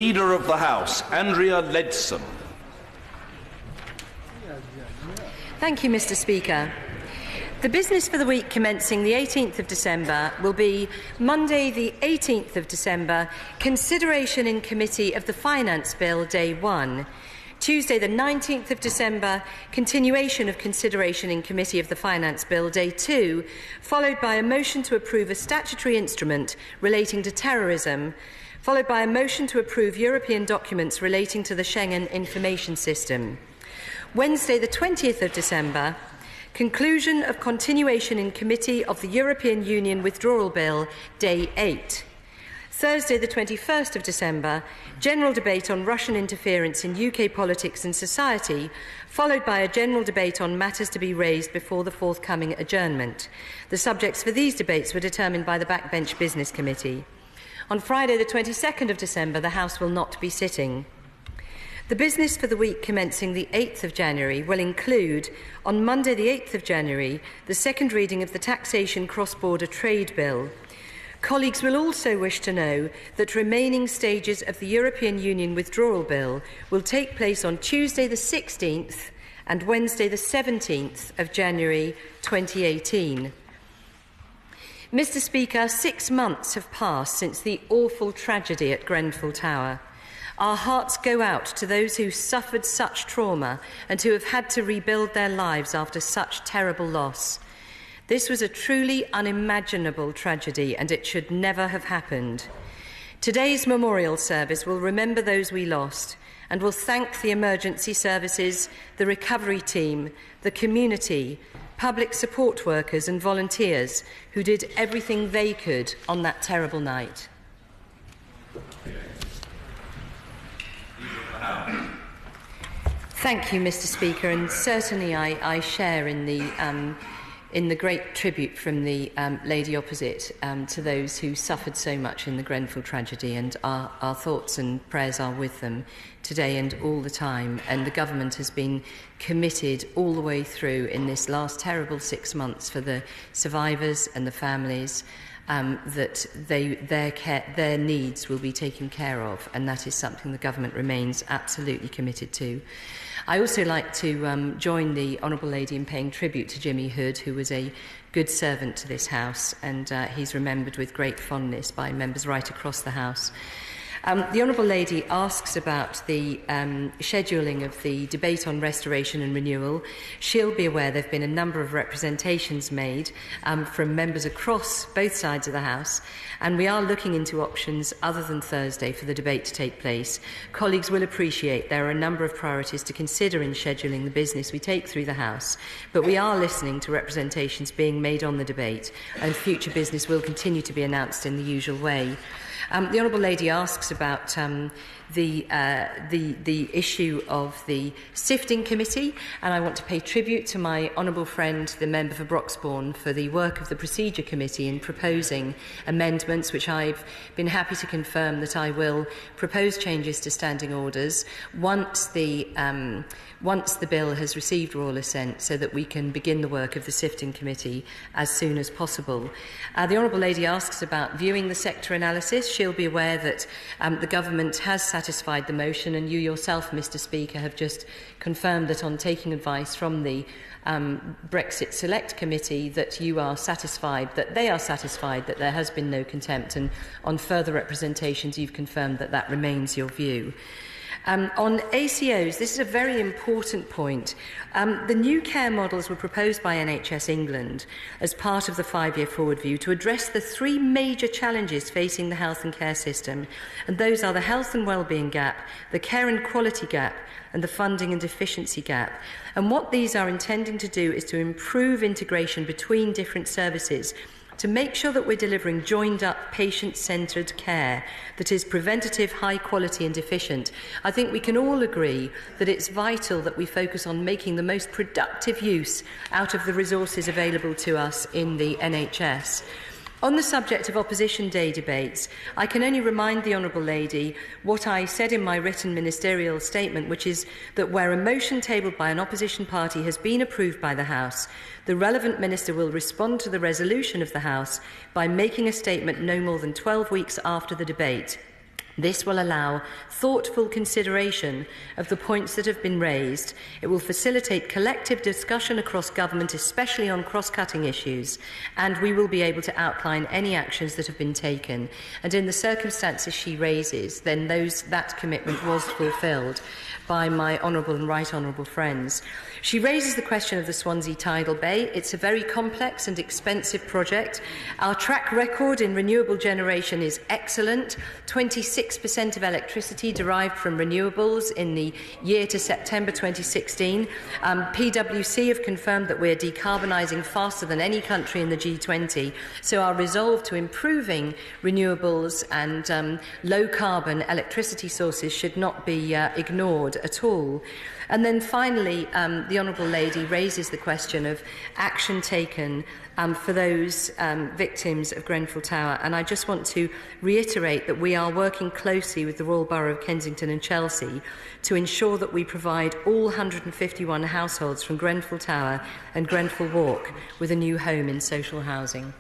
Leader of the House, Andrea Leadsom. Thank you, Mr. Speaker. The business for the week commencing the 18th of December will be Monday the 18th of December, consideration in committee of the Finance Bill, Day 1. Tuesday the 19th of December, continuation of consideration in committee of the Finance Bill, Day 2, followed by a motion to approve a statutory instrument relating to terrorism, followed by a motion to approve European documents relating to the Schengen Information System. Wednesday the 20th of December, conclusion of continuation in committee of the European Union Withdrawal Bill, Day 8. Thursday the 21st of December, general debate on Russian interference in UK politics and society, followed by a general debate on matters to be raised before the forthcoming adjournment. The subjects for these debates were determined by the Backbench Business Committee. On Friday the 22nd of December, the House will not be sitting. The business for the week commencing the 8th of January will include, on Monday the 8th of January, the second reading of the Taxation Cross-Border Trade Bill. Colleagues will also wish to know that remaining stages of the European Union Withdrawal Bill will take place on Tuesday the 16th and Wednesday the 17th of January 2018. Mr. Speaker, 6 months have passed since the awful tragedy at Grenfell Tower. Our hearts go out to those who suffered such trauma and who have had to rebuild their lives after such terrible loss. This was a truly unimaginable tragedy, and it should never have happened. Today's memorial service will remember those we lost and will thank the emergency services, the recovery team, the community, public support workers and volunteers who did everything they could on that terrible night. Thank you, Mr. Speaker, and certainly I share in the great tribute from the lady opposite to those who suffered so much in the Grenfell tragedy, and our thoughts and prayers are with them today and all the time. And the government has been committed all the way through in this last terrible 6 months for the survivors and the families, that their needs will be taken care of, and that is something the government remains absolutely committed to. I also like to join the Honourable Lady in paying tribute to Jimmy Hood, who was a good servant to this House, and he's remembered with great fondness by members right across the House. The Honourable Lady asks about the scheduling of the debate on restoration and renewal. She'll be aware there have been a number of representations made from members across both sides of the House, and we are looking into options other than Thursday for the debate to take place. Colleagues will appreciate there are a number of priorities to consider in scheduling the business we take through the House, but we are listening to representations being made on the debate, and future business will continue to be announced in the usual way. The Honourable Lady asks about the issue of the Sifting Committee, and I want to pay tribute to my honourable friend, the member for Broxbourne, for the work of the Procedure Committee in proposing amendments, which I've been happy to confirm that I will propose changes to standing orders once the bill has received royal assent, so that we can begin the work of the Sifting Committee as soon as possible. The Honourable Lady asks about viewing the sector analysis. She'll be aware that the government has satisfied the motion, and you yourself, Mr. Speaker, have just confirmed that on taking advice from the Brexit Select Committee that you are satisfied, that they are satisfied that there has been no contempt, and on further representations you've confirmed that that remains your view. On ACOs, this is a very important point. The new care models were proposed by NHS England as part of the 5-year forward view to address the 3 major challenges facing the health and care system, and those are the health and wellbeing gap, the care and quality gap, and the funding and efficiency gap. And what these are intending to do is to improve integration between different services, to make sure that we're delivering joined-up, patient-centred care that is preventative, high quality and efficient. I think we can all agree that it's vital that we focus on making the most productive use out of the resources available to us in the NHS. On the subject of Opposition Day debates, I can only remind the Honourable Lady what I said in my written ministerial statement, which is that where a motion tabled by an opposition party has been approved by the House, the relevant minister will respond to the resolution of the House by making a statement no more than 12 weeks after the debate. This will allow thoughtful consideration of the points that have been raised. It will facilitate collective discussion across government, especially on cross-cutting issues, and we will be able to outline any actions that have been taken. And in the circumstances she raises, then that commitment was fulfilled by my honourable and right honourable friends. She raises the question of the Swansea Tidal Bay. It's a very complex and expensive project. Our track record in renewable generation is excellent. 26% of electricity derived from renewables in the year to September 2016. PwC have confirmed that we're decarbonising faster than any country in the G20. So our resolve to improving renewables and low-carbon electricity sources should not be ignored at all. And then finally, the Honourable Lady raises the question of action taken for those victims of Grenfell Tower. And I just want to reiterate that we are working closely with the Royal Borough of Kensington and Chelsea to ensure that we provide all 151 households from Grenfell Tower and Grenfell Walk with a new home in social housing.